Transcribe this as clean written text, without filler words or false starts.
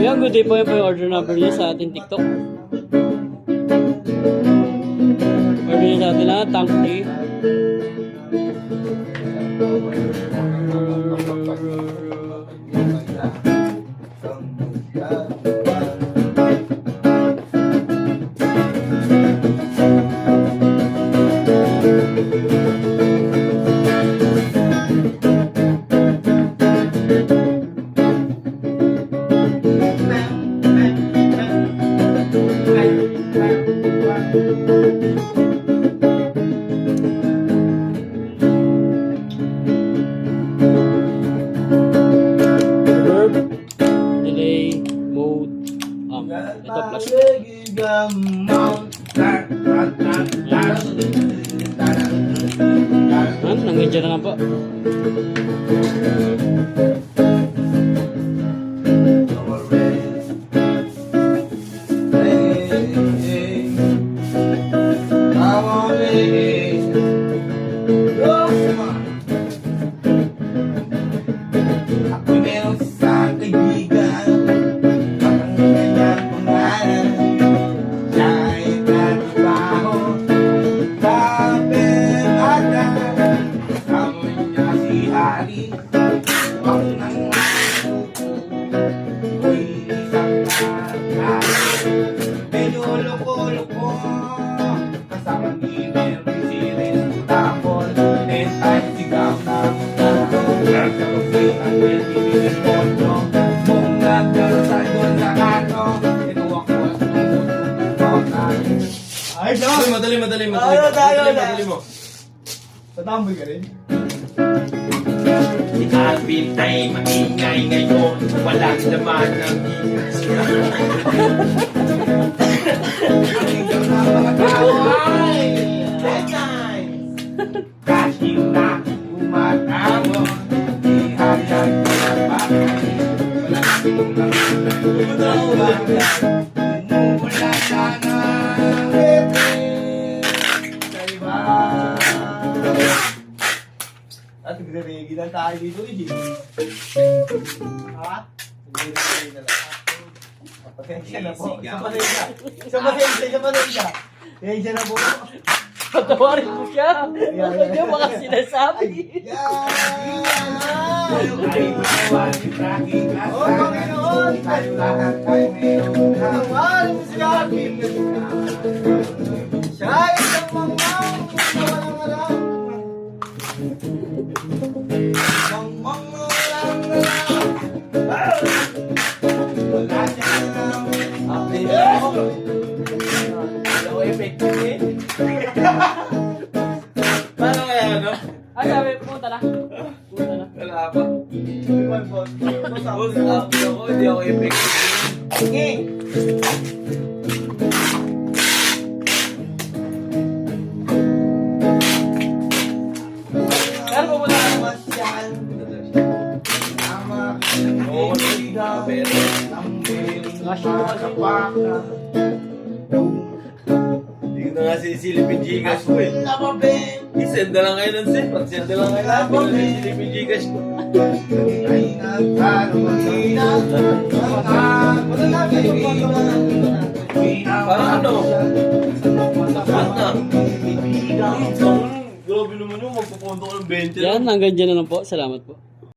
Yan, good day po. Yan po yung order number niya sa ating TikTok. Order niya sa atin na tank tea. Delay mode ito plus nangyadya na nga po. Madali mo. Tatamboy ka rin? Si Alvin ay maingay ngayon. Walang naman ng siya. Ang mga tao ay deadline. Kahit na umatawon, ihayag ko na bakit. Walang naman umula sana. At nagre-reggae lang tayo dito eh. Ha? Nagre-reggae na lang. Pasensya na po. Isa pasensya. Pasensya na po. Patawarin mo siya. Bakit niya mga sinasabi? Oh, Panginoon! Tayo lahat ay mayroon na. Tawarin mo siya. Siya ay isang mangmang. Walang-alam. Wala siya lang. Hello, effective eh. Paano kaya ano? Ay, sabi, pumunta na. Wala pa. Boss, ako, hindi ako effective. Sige. Pero pumunta na. Masyal. Oo, pero hindi ko na nga sisilipin Gcash ko eh. I-send na lang kayo ng send. Pag-send na lang kayo natin. Hindi ko na sisilipin Gcash ko. Parang ano? Sapat na. Grabe naman yung magpupunto ko ng 20. Yan, hanggang dyan na lang po. Salamat po.